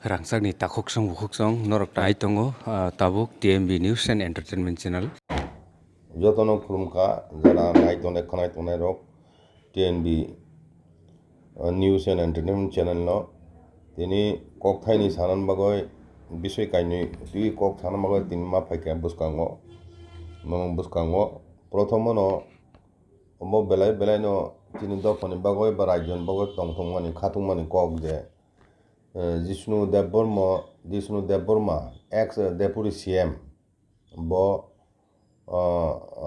Rangsakni takoksong bukoksong norok tai tongo tabuk TMB News and Entertainment Channel. Jotono khulumka jara naitone khanai tonai rok TNB News and Entertainment Channel no tini kokthaini sanan bagoi bisoi kaini tui kok sanan bagoi tin ma phaika buskango mamang buskango prothomo no omo belai no tini dopani bagoi ba rajyon bagoi tongthongmani khatungmani kok je Jishnu Debbarma ex deputy CM bo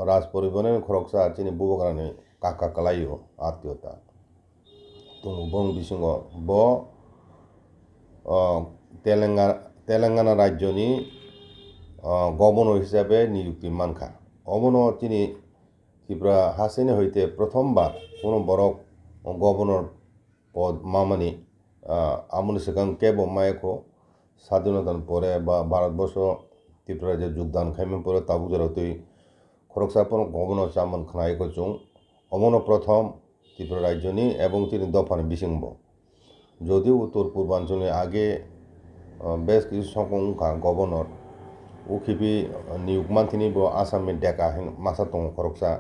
রাজ পরিবহনের খরকসা চিনি বুবকারানি কাকা কালাইও আত্মীয়তা তো বং বিসঙ্গ ব Telangana রাজ্যনি governor হিসাবে নিযুক্তি মানখা অবন তিনি ত্রিপুরা হাসিনি হইতে প্রথমবার কোনো বড় গভর্নর পদ মামানি আমনি সেখান কেব মায়েকো স্বাধীনতার পরে বা ভারতবর্ষ ত্রিপুরা যে যোগদান খাইমেন পরে তাবুজারতই খরকসাপন গভর্নর চামন খানাইকো চুং অমন প্রথম ত্রিপুরা রাজ্যনি এবং তিনি দফানি বিসিংব যদিও উত্তর পূর্বাঞ্চলে আগে বেশ কিছু সংখ্যা গভর্নর উখিবি নিয়োগমান তিনি আসামনি ডেকা মাসা দङ খরকসা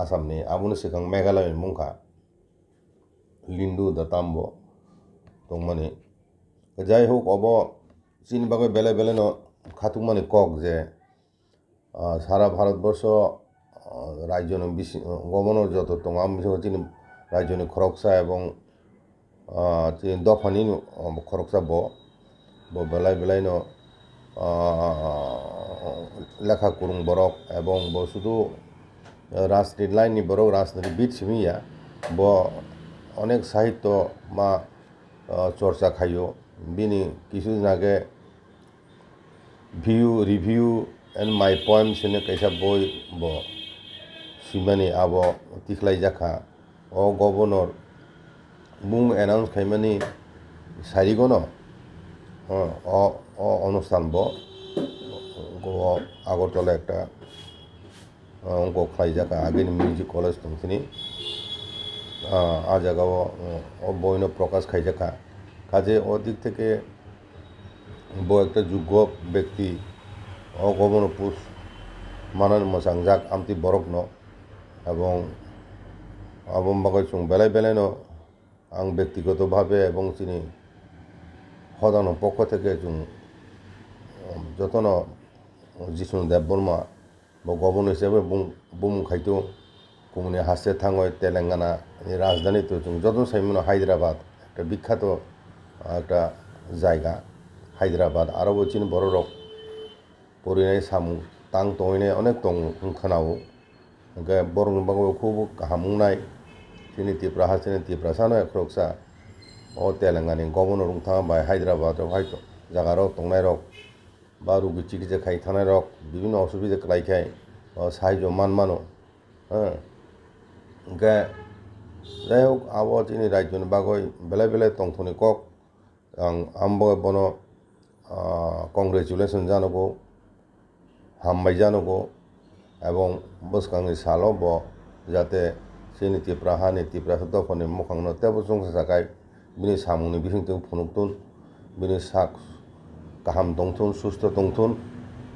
আসামনি আবুনি সিগাং মেঘালয়नि मुंखा लिन्डु दाताम्ब दंमानि যাই হোক অব চীন বাগৈ বেলে ন খাতুকমানি কক যে সারা ভারতবর্ষ রাজ্যনি গভর্নর যত দङ আমি চীন রাজ্যনি খরকসা এবং চীন দফানি খরকসা ব বেলাই ন লেখা কুরুং বরক এবং ব শুধু রাজনীতি লাইননি বরক রাজনীতিবিদ সিমিয়া ব অনেক সাহিত্য মা চর্চা খাইও বিনি কিছুদিন আগে রিভিউ এন্ড মাই পয়েমস হিনে কাইসা বই ব সিমানি আব তিখলাই জাখা ও গভর্নর মুং এনাউন্স খাইমানি সারিগন অনুষ্ঠান ব আগরতলা একটা অঙ্ক খাই জাখা আগেনি মিউজিক কলেজ দংসিনি জায়গাও বইন প্রকাশ খাই জাখা কাজে ওদিক থেকে একটা যোগ্য ব্যক্তি গভর্নর পুষ মানান মোসাংজাক আমতি বরকন এবং আবম বাগৈ চুং বেলাই ন আং ব্যক্তিগতভাবে এবং তিনি সদান পক্ষ থেকে চুং যতন জিষ্ণু দেববর্মা গভর্নর হিসেবে বুম খাইতো কুমনি হাসে থাঙয় তেলেঙ্গানা রাজধানী তো চুং যতন সাইমন হায়দ্রাবাদ একটা বিখ্যাত একটা জায়গা হায়দ্রাবাদ আরও চিনি বড় রক পরিনাय সামু তাং তংনে অনেক দङ खोनावो ओमफ्राय बर'नि बागै खूब हामुंनाय जोंनि त्रिपुरा हासिनि त्रिपुरा सानो खरकसा अ तेलेंगानानि गभर्नर थाङा बाय हायद्राबादाव हायथ जागाराव दंनाय रक বা রুগী চিকিৎসা খাই থানায় রক বিভিন্ন অসুবিধা খাই সাহায্য মানো হ্যাঁ ওমफ्राय যাই হোক আবো চিনি রাজ্যनि বাগৈ বেলাই তংথনি কক आंबो बनो कंग्रेचुलेसन जानगौ हामबाय जानगौ এবং বসকাংনি সালো ব যাতে সেনি ত্রিপুরা হানি ত্রিপুরা দফানি মুখাংনো তেবো সংসার জাগাय বিনি সাमुंनि बिहिंथों फुनुकथुन बिनि साक गाहाम दंथुन सुस्थ दंथुन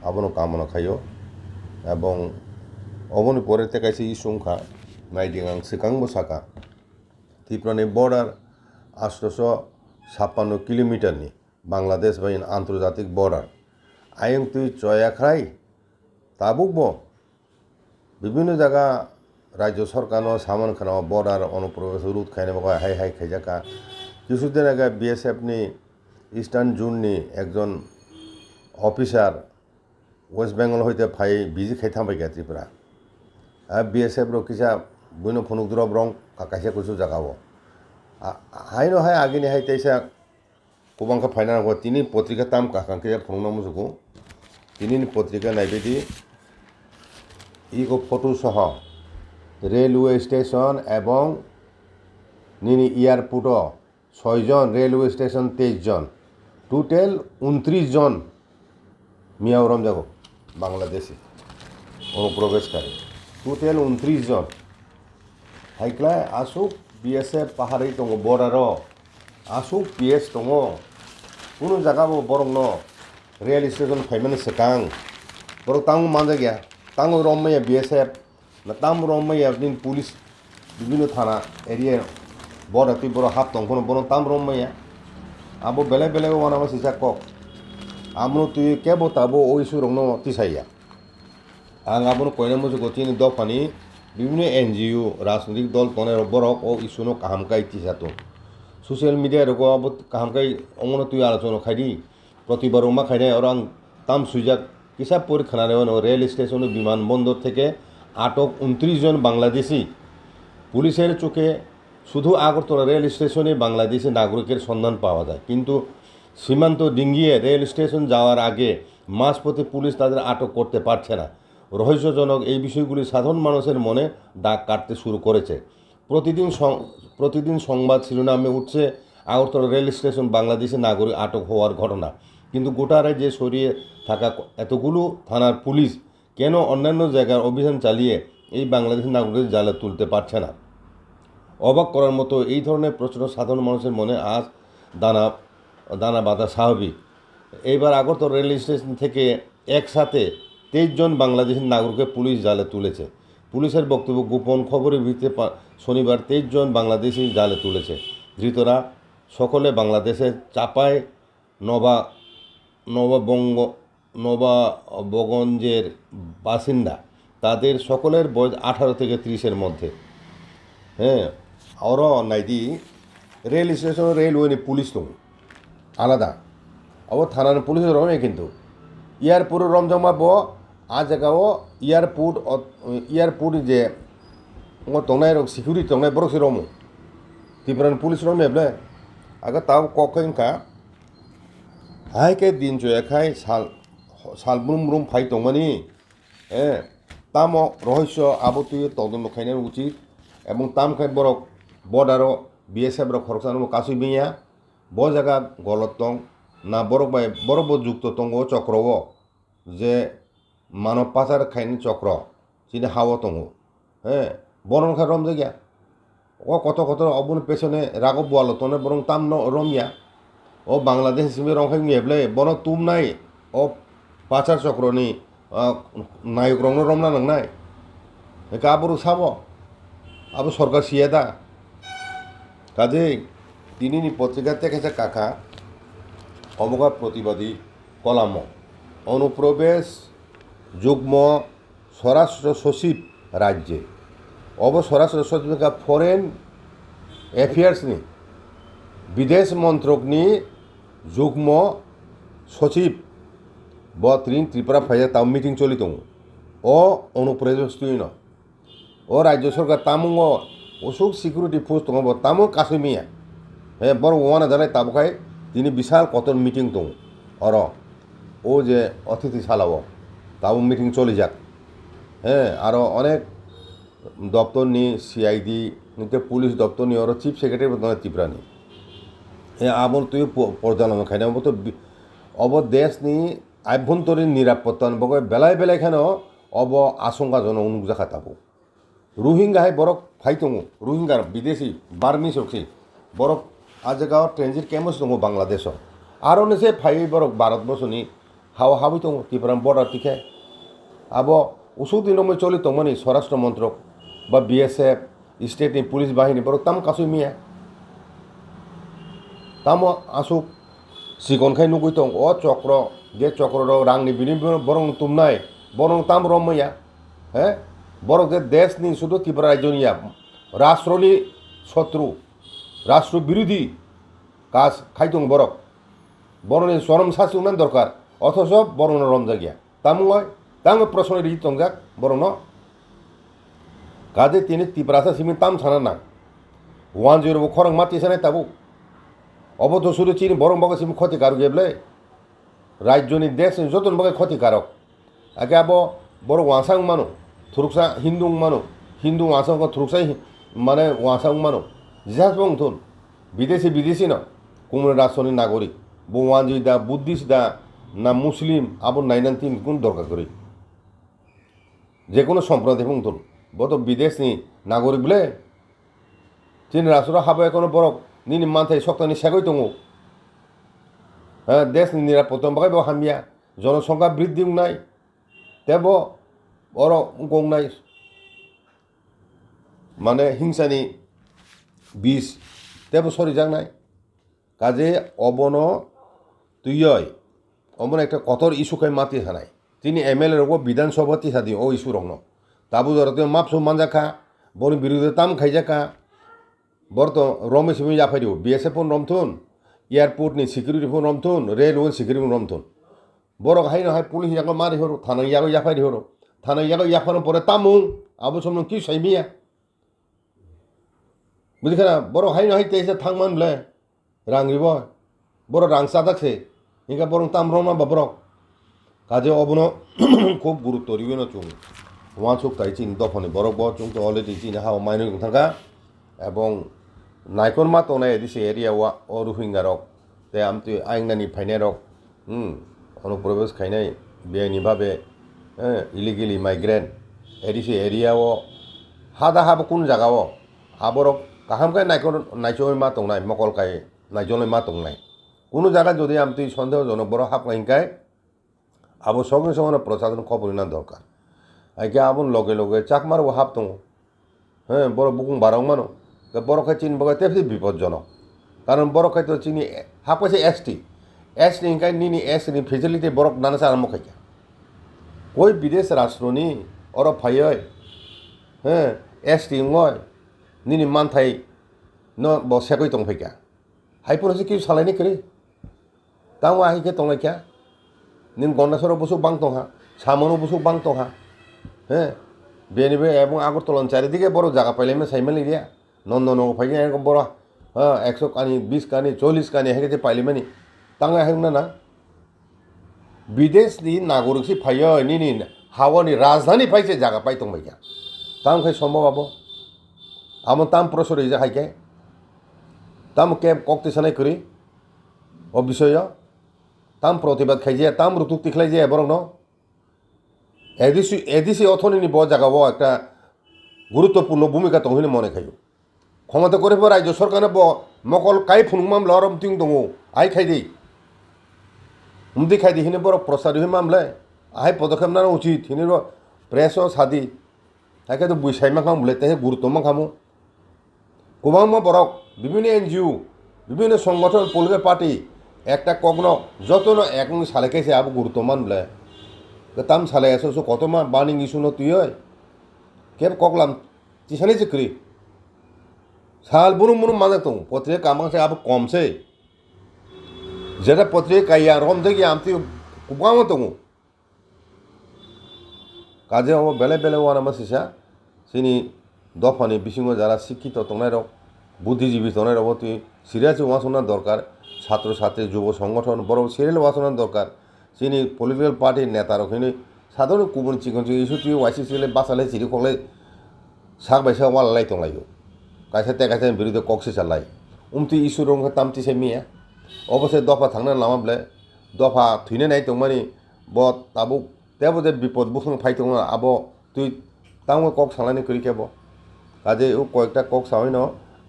आबनो कामना खायो এবং অবনি পরে তেকাইছে ইসুংখা নাইদিং আং সিকাংবো সাকা ত্রিপুরানি বর্ডার 856 কিলোমিটারনি বাংলাদেশ বা আন্তর্জাতিক বর্ডার আইং তুই চয়াখাই তাবুকব বিভিন্ন জায়গা রাজ্য সরকারও সামান খানাও বর্ডার অনুপ্রবেশ রুট খাইনে বাগায় হাই খাইজাকা কিছুদিন আগে বিএসএফনি ইস্টার্ন জোননি একজন অফিসার ওয়েস্ট বেঙ্গল হইতে ফাই বিজি খাই থামবাই ত্রিপুরা বিএসএফ রকিসা বইন ফনুকদুরব রং কাকাইসা কিছু জাগাবো হাইনো হাই আগেনি হাই তাইসা কোবাंखा फाइना তিনি পত্রিকা তাম কাকাंखे फुंगना मुजुगु তিনি পত্রিকা নাইবেদি ইগো ফটো সহ রেলওয়ে স্টেশন এবং নিনি এয়ারপোর্ট 6 জন রেলওয়ে স্টেশন 23 জন টোটাল 29 জন মিয়াওরম যাবো বাংলাদেশি অনুপ্রবেশকারী টোটাল 29 জন হাইক্লা আসুক বিএসএফ পাহাড়ি দङ বর্ডারও আসুক পিএস दङ কোনো জায়গাবো বরং ন রেল স্টেশন ফাইমানে সেকাং বরং তাং মানজা গিয়া তাং রমমাইয়া BSF না তাম রমমাইয়া দিন পুলিশ বিভিন্ন থানা এরিয়া বড় তুই বড় হাত দं কোনো বরং তাম রমমাইয়া আবো বেলে বেলে ওয়ানামা সিসা কক আমনো তুই কেবো তাবো ও ইস্যু রং তিসাইয়া आं आबोनो कयना मोजो गतिनि दफानि বিভিন্ন NGO राजनैतिक दल तने बरक ओ इस्युनो काहामकाय तिसातो ससियेल मिडिया रको अब काहामकाय अमनो तुइ आलोचना खायदि प्रतिबार मा खायनाय और आं ताम सुजाक किसा परीक्षा नेवानो रेल स्टेशन विमानबंदर থেকে আটক 29 জন বাংলাদেশি পুলিশের চোখে শুধু আগরতলা রেল স্টেশনে বাংলাদেশি নাগরিকের সন্ধান পাওয়া যায় কিন্তু সীমান্ত ডিঙ্গিয়ে রেল স্টেশন যাওয়ার আগে মাঝপথে পুলিশ তাদের আটক করতে পারছে না রহস্যজনক এই বিষয়গুলি সাধারণ মানুষের মনে দাগ কাটতে শুরু করেছে প্রতিদিন সংবাদ শিরোনামে উঠছে আগরতলা রেল স্টেশন বাংলাদেশি নাগরিক আটক হওয়ার ঘটনা কিন্তু গোটা রাজ্যে ছড়িয়ে থাকা এতগুলো থানার পুলিশ কেন অন্যান্য জায়গার অভিযান চালিয়ে এই বাংলাদেশি নাগরিকদের জালে তুলতে পারছে না অবাক করার মতো এই ধরনের প্রশ্ন সাধারণ মানুষের মনে আজ দানা বাঁধা স্বাভাবিক এইবার আগরতলা রেল স্টেশন থেকে একসাথে 23 জন বাংলাদেশি নাগরিককে পুলিশ জালে তুলেছে পুলিশের বক্তব্য গোপন খবরের ভিত্তিতে শনিবার 23 জন বাংলাদেশি জালে তুলেছে ধৃতরা সকলে বাংলাদেশের চাপাই নবাবগঞ্জের বাসিন্দা তাদের সকলের বয়স 18 থেকে 30-এর মধ্যে হ্যাঁ আর নাইদি রেল স্টেশন রেলওয়ে পুলিশ তো আলাদা अब थाना पुलिस रमे किन्तु एयरपोर्ट रमजमा बो आ जगह एयरपोर्ट जे तंगनाय सिक्यूरिटी तंगनाय बरक से रमो त्रिपुरा पुलिस रमे बे आगे ताव कखा हाय के दिन चुखाय साल ब्रुम फाइ तंगमानी ताम रहस्य आबो तुय तदন্ত खायना उचित एवं ताम खाय बरक बर्डार BSF रक खरकसानो कासुइ बिया ब जगह गलत दं ना बरक बाय बरक जुक्त दंग चक्रव जे मानव पाचार खायनि चक्र जिनि हाव दंग बनखा रम जायगा ओ कत कत अबन पेछने राघव बोआलतने बरं ताम रमिया ओ बांग्लादेश हिसाबै रंखाय गेब्ले बन तुम नाय ओ पाचार चक्रनि नायक रंनो रमना नंनाय गाबरु साबो अब सरकार सियादा কাজেই তিনি পত্রিকাতে কেছে কাকা অবগত প্রতিবাদী কলাম অনুপ্রবেশ যুগ্ম স্বরাষ্ট্র সচিব রাজ্যে স্বরাষ্ট্র সচিব ফরেন এফেয়ার্सनि বিদেশ মন্ত্রকनि যুগ্ম সচিব ত্রিপুরা ফাইজা তাও মিটিং চলি দं অনুপ্রবেশ তুই ন রাজ্য সরকার তামুङ অসুখ সিকিউরিটি ফোর্স दङ तामो कासुमिया बर वाना जानाय ताबखाय दिनै विशाल कतन मिटिं दं और ओ जे अतिथिशालाव ताबो मिटिं चलि जाक आरो अनेक दप्तरनि CID पुलिस दप्तरनि और चिफ सेक्रेटारि दङ त्रिपुरानि आबो तुय पर्यालोचना खायना तो अब देशनि आभ्यन्तरीण निरापत्ता बगै बेलाय बेलायखानो अब आशंकाजनक नुकजाखा ताबो रोहिंगा है बरक फाइ दङ रोहिंगा विदेशी बार्मिस रक्सि बरक आज जगह ट्रेंजिट कैम्पस दङ बांग्लादेश आरो नसे फाइ बरक भारतवर्षनि हाबै दङ त्रिपुरा बर्डार तिखे अब उसु दिनमै चलि दंमोन स्वराष्ट्र मन्त्रक बा BSF स्टेटनि पुलिस बाहिनी बरक ताम कासुमिया ताम आसुक सिगनखाय नुगै दं चक्र जे चक्र रांनि बिनि बरं तुमनाय बरं ताम रमैया बरक जे देशनि शुधु त्रिपुरा राज्यनिया राष्ट्रनि शत्रु राष्ट्र विरोधी काज खाय दं बरक बरनि चरम शास्ति उन्नयन दरकार अथच बरन रमजागिया तामुङय ताङ प्रश्न रिजि तंजाक बरन काजे तिनि त्रिपुरासा सिमि ताम साना ना 10 खरं माति सानाय ताबु अबतो शुरु चिनि बरं बगे सिमि क्षतिकारक गेबले राज्यनि देशनि जतन बगे क्षतिकारक आगे अब बर वासां मानु थुरुकसा हिंदू वासां को थुरुकसा माने वासां मानु जिहास बंथुन विदेशी न कुमन राष्ट्रनि नागरिक बवानजी दा बुद्धिस्ट दा ना मुस्लिम आबो नाइनान तीन गुण दरकार करी जेकोनो सम्प्रदाय बंथुन बत विदेशनि नागरिक बले तीन राष्ट्र हाबा एखोनो बरक निनि मानथाय सक्तानि सेगै दङ হ্যাঁ দেশ নিরাপত্তা বাকি বো হামিয়া জনসংখ্যা বৃদ্ধি নাই তেব বড় গংনাই মানে হিংসানি বিষ তেব সরি যাংনাই কাজে অবন তুইয় অমন একটা কতর ইস্যুখাই মাতি হানাই তিনি এমএলএ রোগ বিধানসভা তিসাদি ও ইস্যু রং তাবু ধরতে মাপসু মানজাখা বনি বিরুদ্ধে তাম খাইজাখা বর্ত রমেশ জাফাই দিব বিএসএফ রমথুন এয়ারपोर्टनि सिकिउरिटि रमथुन रेलवे सिकिउरिटि रमथुन बर हाई ना हाई पुलिस याको मारि हरो थाना याको याफाइ हरो थाना याको याफानो परे तामुं आबो समन कि साइमिया बुझिखाना बर हाई ना हाई तेसे थांमानब्ले रांगिबो बर रां सादाकसे इनका बरं ताम रमा बाबर काजे अबनो खूब गुरुत्व रिवेनो चुं ওয়ান চুক তাই চিন দফনে বরক ব চুং তো অলরেডি চিন হাও মাইনো থাকা এবং নাইকন মা তো নাই দিছে এরিয়া ওয়া ও রোহিঙ্গা রক তে আমতি আইংনানি ফাইনে রক অনুপ্রবেশ খাইনাই বেআইনি ভাবে ইলিগেলি মাইগ্রেন্ট এদিছে এরিয়া ও হাদা হাব কোন জায়গাও আবরক কাহামকাই নাইকন নাইচয় মা তংনাই মকলকাই নাইজলে মা তংনাই কোনো জায়গা যদি আমতি সন্দেহজনক বড় হাপ কাইনকাই আবো সঙ্গে সঙ্গে প্রশাসন খবর না দরকার আইকে আবন লগে লগে চাকমার ও হাপ দङ হ্যাঁ বড় বুকুং বারং মানো বড় খাই চিন বগাই তেফি বিপজ্জনক কারণ বড় খাই তো চিনি হাপাইছে এসটি ইনকাই নিনি এসনি ফেসিলিটি বড় নানা আরম্ভ খাইকা কই বিদেশ রাষ্ট্রনি অর ফাইয় হ্যাঁ এসটি ngয় নিনি মানথাই ন ব সেকই দং ফাইকা হাইপুরসে কি সালাইনি করি তাও আহিকে তংলাইকা নিন গন্ডাসর বসু বাং দংহা সামনো বসু বাং দংহা হ্যাঁ বেনিবে এবং আগরতলার চারিদিকে বড় জায়গা পাইলে সাইমেল এরিয়া নন্দন ফাইকে এরকম বড় হ্যাঁ 100 কানি 20 কানি 40 কানি হেগে পাইলে মানি তাঙ্গা হেগ না বিদেশনি নাগরিক ফাইয় নিনি হাওয়ানি রাজধানী পাইছে জায়গা পাই দंबायका তাম খাই সম্ভব আবো আমন তাম প্রসর হয়ে হাইকে তাম কেব কক্তি সানাই করি ও বিষয় তাম প্রতিবাদ খাইছে তাম রুতুক্তি খাই যায় বরং ন এদিসি অথনিনি ব জায়গাও একটা গুরুত্বপূর্ণ ভূমিকা দं হইনি মনে খাইও ক্ষমতা করে রাজ্য সরকারে ব মকল কাই ফুনুমাম লরম তিং দङ আই খাইদি উমদি খাইদি হিনে বড় প্রসার হই মামলে আই পদক্ষেপ না উচিত হিনে প্রেস সাদি তাকে তো বুঝাইমা খাম বলে তাই গুরুত্ব মা খামো গোবাং বরক বিভিন্ন এনজিও বিভিন্ন সংগঠন পলিটিক্যাল পার্টি একটা কগ্ন যত এক সালেখাইছে আবু গুরুত্ব মান বলে তাম সালে এসো কত মা বার্নিং ইস্যু ন তুই কেব কগলাম তিসানি চিক্রি সাল বুনুম বুনুম মানে দं পত্রিকা কামাংসে আবু কমছে যেটা পত্রিকা কাইয়া রম থেকে আমতি কুবামো দङ কাজে ও বেলে বেলে ওয়ানা মাসিসা সিনি দফানি বিসিङ যারা শিক্ষিত দंनाय রক বুদ্ধিজীবী দंनाय রক তুই সিরিয়াস ওয়াসনা দরকার ছাত্র ছাত্রী যুব সংগঠন বড় সিরিয়াল ওয়াসনা দরকার চিনি পলিটিক্যাল পার্টির নেতা রখিনি সাধারণ গুবুন চিকন চিকন ইস্যু তুই ওয়াইসিসিলে বাসালে চিরি খলে সাক বাইসা ওয়ালাই দंलायो কাছে তেকাছে বিরুদ্ধে কক্সি চালাই উমতি ইস্যু রং তামতি সেমিয়া অবশ্যই দফা থাংনা লামাবলে দফা থুইনে নাই দंमानि ब তাবুক তেবো যে বিপদ বুসং ফাই দङ আবো তুই তাও কক সালানি করি কেব কাজে ও কয়েকটা কক সাইন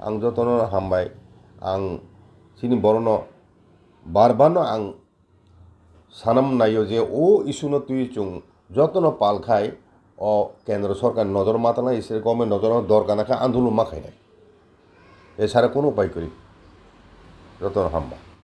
আং যতন হামবাই আং চিনি বড়ন বারবারनो आं सानाम नायो जे ओ इस्यु तुई चुं যতন পাল খাই ও কেন্দ্র সরকার নজর মাতানা ইসের গভর্নমেন্ট নজর দরকার না আন্দোলন মাখাই নাই এছাড়া কোনো উপায় করি যতন হামবা